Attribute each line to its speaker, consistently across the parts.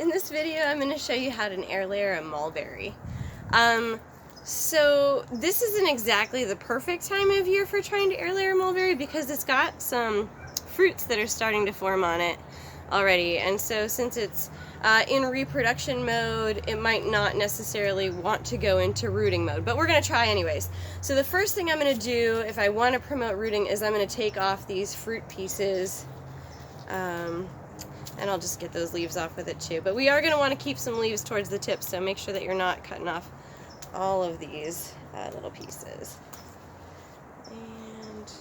Speaker 1: In this video, I'm going to show you how to air layer a mulberry. So this isn't exactly the perfect time of year for trying to air layer mulberry because it's got some fruits that are starting to form on it already, and so since it's in reproduction mode, it might not necessarily want to go into rooting mode, but we're going to try anyways. So the first thing I'm going to do if I want to promote rooting is I'm going to take off these fruit pieces, and I'll just get those leaves off with it too. But we are going to want to keep some leaves towards the tip, so make sure that you're not cutting off all of these little pieces. And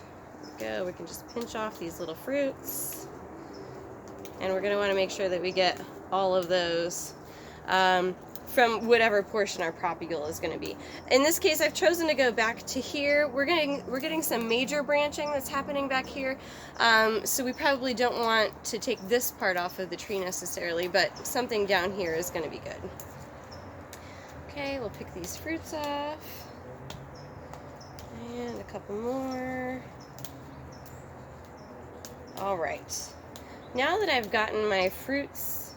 Speaker 1: there we go. We can just pinch off these little fruits. And we're going to want to make sure that we get all of those from whatever portion our propagule is going to be. In this case, I've chosen to go back to here. We're getting some major branching that's happening back here, so we probably don't want to take this part off of the tree necessarily, but something down here is going to be good. Okay, we'll pick these fruits off, and a couple more. All right. Now that I've gotten my fruits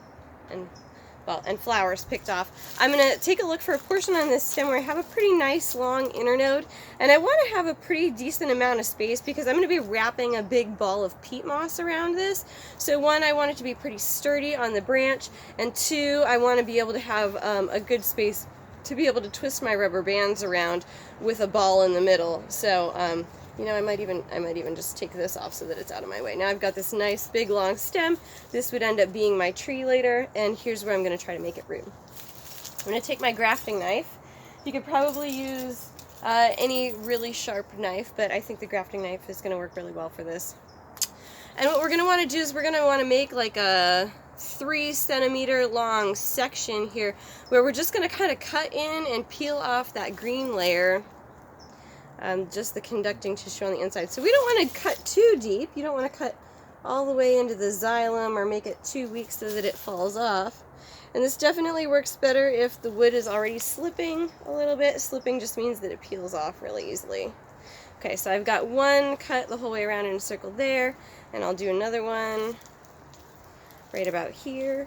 Speaker 1: and flowers picked off, I'm going to take a look for a portion on this stem where I have a pretty nice long internode, and I want to have a pretty decent amount of space because I'm going to be wrapping a big ball of peat moss around this. So one, I want it to be pretty sturdy on the branch, and two, I want to be able to have a good space to be able to twist my rubber bands around with a ball in the middle. So you know, I might even just take this off so that it's out of my way. Now I've got this nice big long stem. This would end up being my tree later, and here's where I'm going to try to make it root. I'm going to take my grafting knife. You could probably use any really sharp knife, but I think the grafting knife is going to work really well for this. And what we're going to want to do is we're going to want to make like a 3 centimeter long section here where we're just going to kind of cut in and peel off that green layer. Just the conducting tissue on the inside. So we don't want to cut too deep. You don't want to cut all the way into the xylem or make it too weak so that it falls off. And this definitely works better if the wood is already slipping a little bit. Slipping just means that it peels off really easily. Okay, so I've got one cut the whole way around in a circle there, and I'll do another one right about here.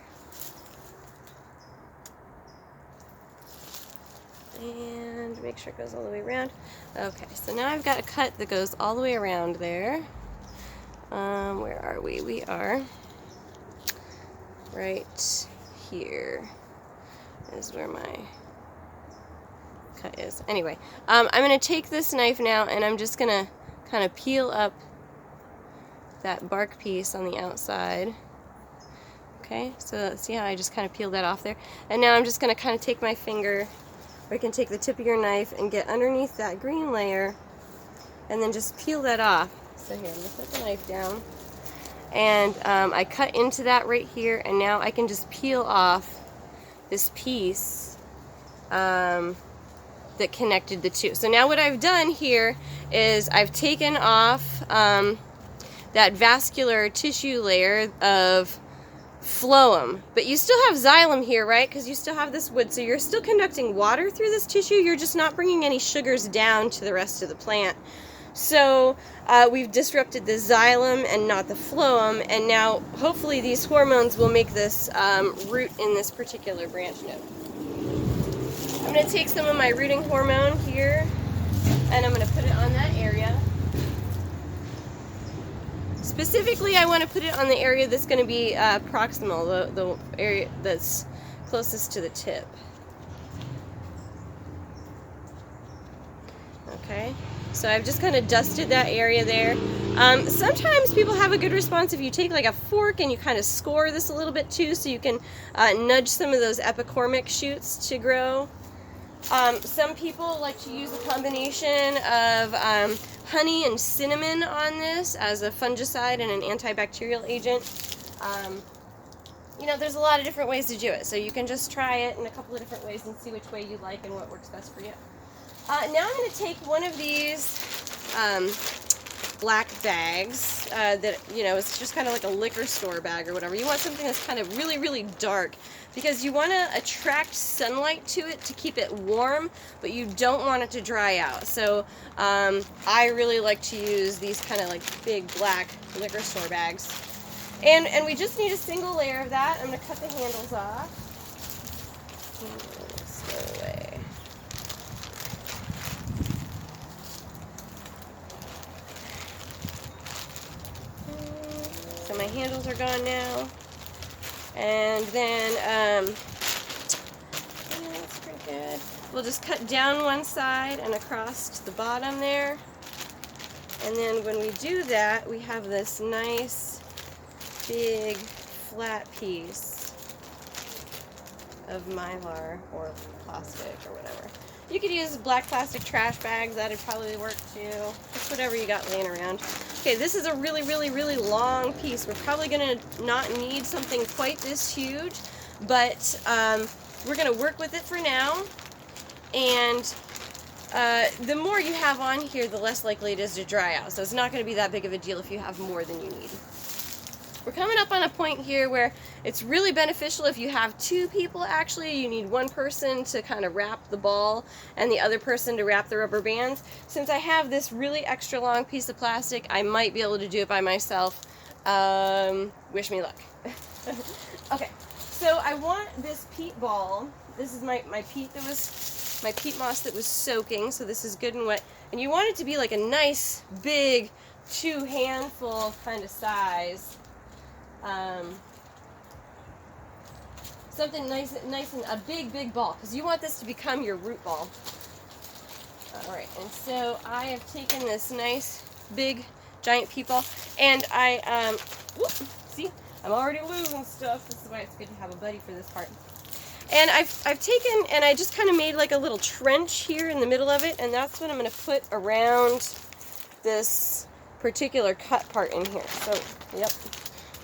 Speaker 1: And make sure it goes all the way around. Okay, so now I've got a cut that goes all the way around there. Where are we? We are right here is where my cut is. Anyway, I'm going to take this knife now and I'm just going to kind of peel up that bark piece on the outside. Okay, so see how I just kind of peeled that off there? And now I'm just going to kind of take my finger, or you can take the tip of your knife and get underneath that green layer and then just peel that off. So here, I'm going to put the knife down. And I cut into that right here, and now I can just peel off this piece that connected the two. So now what I've done here is I've taken off that vascular tissue layer of phloem, but you still have xylem here, right? Because you still have this wood, so you're still conducting water through this tissue. You're just not bringing any sugars down to the rest of the plant. So we've disrupted the xylem and not the phloem, and now hopefully these hormones will make this root in this particular branch node. I'm going to take some of my rooting hormone here, and I'm going to put it on that area. Specifically, I want to put it on the area that's going to be proximal, the area that's closest to the tip. Okay, so I've just kind of dusted that area there. Sometimes people have a good response if you take like a fork and you kind of score this a little bit too, so you can nudge some of those epicormic shoots to grow. Some people like to use a combination of honey and cinnamon on this as a fungicide and an antibacterial agent. You know, there's a lot of different ways to do it, so you can just try it in a couple of different ways and see which way you like and what works best for you. Now I'm going to take one of these black bags that, you know, it's just kind of like a liquor store bag or whatever. You want something that's kind of really, really dark because you want to attract sunlight to it to keep it warm, but you don't want it to dry out. So I really like to use these kind of like big black liquor store bags. And we just need a single layer of that. I'm going to cut the handles off. Go away. So my handles are gone now. And then, that's pretty good. We'll just cut down one side and across to the bottom there. And then when we do that, we have this nice, big, flat piece of mylar or plastic or whatever. You could use black plastic trash bags, that'd probably work too. Just whatever you got laying around. Okay, this is a really, really, really long piece. We're probably gonna not need something quite this huge, but we're gonna work with it for now. And the more you have on here, the less likely it is to dry out. So it's not gonna be that big of a deal if you have more than you need. We're coming up on a point here where it's really beneficial if you have two people. Actually, you need one person to kind of wrap the ball and the other person to wrap the rubber bands. Since I have this really extra long piece of plastic, I might be able to do it by myself. Wish me luck. Okay, so I want this peat ball. This is my peat moss that was soaking, so this is good and wet. And you want it to be like a nice, big, 2 handful kind of size. Something nice and a big ball, because you want this to become your root ball. Alright, and so I have taken this nice big giant peat ball, and I see, I'm already losing stuff. This is why it's good to have a buddy for this part. And I've taken and I just kind of made like a little trench here in the middle of it, and that's what I'm going to put around this particular cut part in here. So, yep.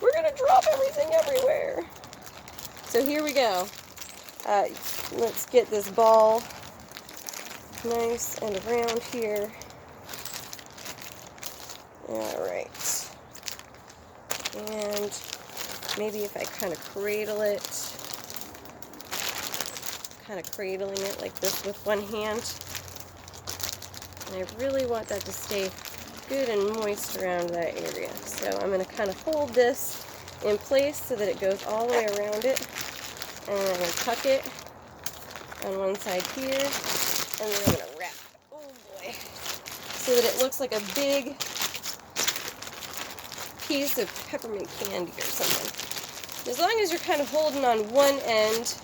Speaker 1: We're going to drop everything everywhere. So here we go. Let's get this ball nice and around here. Alright. And maybe if I kind of cradle it, kind of cradling it like this with one hand. And I really want that to stay good and moist around that area. So I'm going to kind of hold this in place so that it goes all the way around it. And I'm going to tuck it on one side here. And then I'm going to wrap, oh boy, so that it looks like a big piece of peppermint candy or something. As long as you're kind of holding on one end,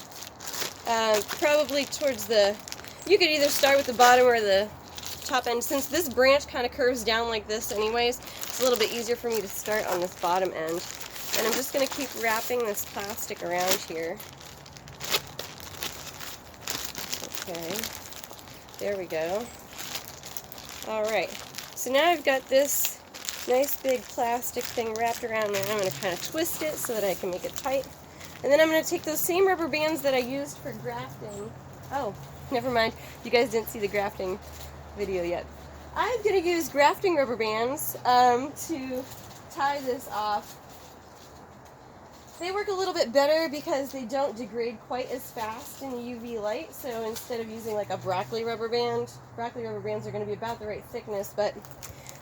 Speaker 1: probably towards the, you could either start with the bottom or the top end. Since this branch kind of curves down like this anyways, it's a little bit easier for me to start on this bottom end. And I'm just going to keep wrapping this plastic around here. Okay, there we go. Alright, so now I've got this nice big plastic thing wrapped around there. I'm going to kind of twist it so that I can make it tight. And then I'm going to take those same rubber bands that I used for grafting. Oh, never mind. You guys didn't see the grafting video yet. I'm going to use grafting rubber bands to tie this off. They work a little bit better because they don't degrade quite as fast in the UV light. So instead of using like a broccoli rubber bands are going to be about the right thickness, but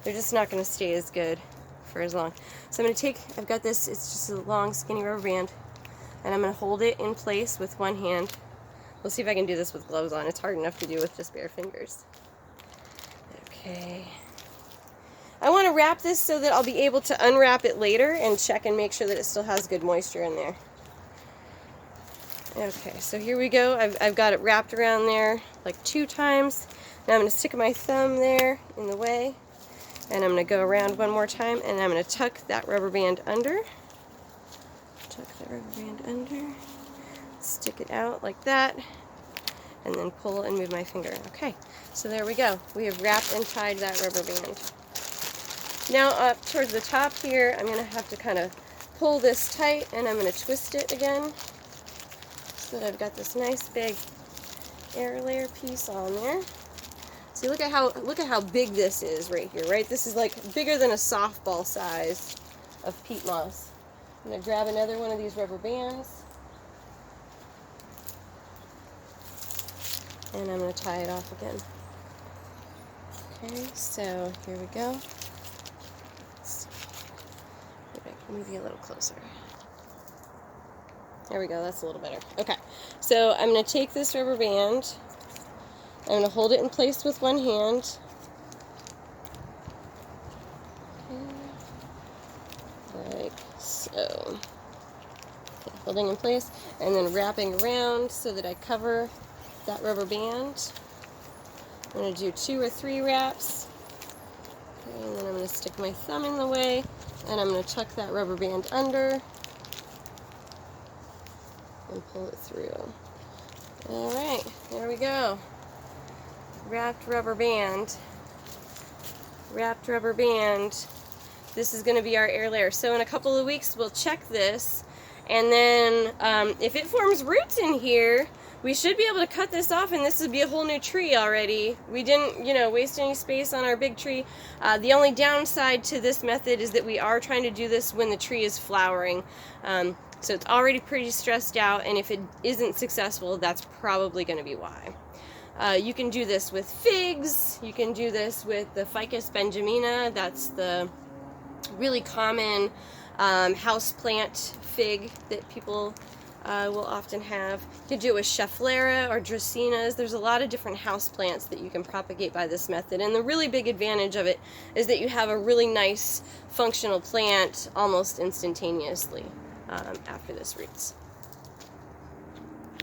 Speaker 1: they're just not going to stay as good for as long. So I'm going to take, I've got this, it's just a long skinny rubber band, and I'm going to hold it in place with one hand. We'll see if I can do this with gloves on. It's hard enough to do with just bare fingers. Okay. I want to wrap this so that I'll be able to unwrap it later and check and make sure that it still has good moisture in there. Okay, so here we go. I've got it wrapped around there like 2 times. Now I'm going to stick my thumb there in the way, and I'm going to go around one more time, and I'm going to tuck that rubber band under. Tuck that rubber band under. Stick it out like that, and then pull and move my finger. Okay, so there we go. We have wrapped and tied that rubber band. Now up towards the top here, I'm going to have to kind of pull this tight, and I'm going to twist it again so that I've got this nice big air layer piece on there. See, look at how big this is right here, right? This is like bigger than a softball size of peat moss. I'm going to grab another one of these rubber bands, and I'm going to tie it off again. Okay, so here we go. move you a little closer. There we go, that's a little better. Okay, so I'm going to take this rubber band, I'm going to hold it in place with one hand. Like so. Okay, holding in place, and then wrapping around so that I cover that rubber band. I'm going to do 2 or 3 wraps. Okay, and then I'm going to stick my thumb in the way, and I'm going to tuck that rubber band under and pull it through. Alright, there we go. Wrapped rubber band. Wrapped rubber band. This is going to be our air layer. So in a couple of weeks we'll check this, and then if it forms roots in here, we should be able to cut this off, and this would be a whole new tree already. We didn't, waste any space on our big tree. The only downside to this method is that we are trying to do this when the tree is flowering. So it's already pretty stressed out, and if it isn't successful, that's probably going to be why. You can do this with figs. You can do this with the Ficus benjamina. That's the really common houseplant fig that people will often have. You can do it with Schefflera or Dracaenas. There's a lot of different houseplants that you can propagate by this method, and the really big advantage of it is that you have a really nice functional plant almost instantaneously after this roots.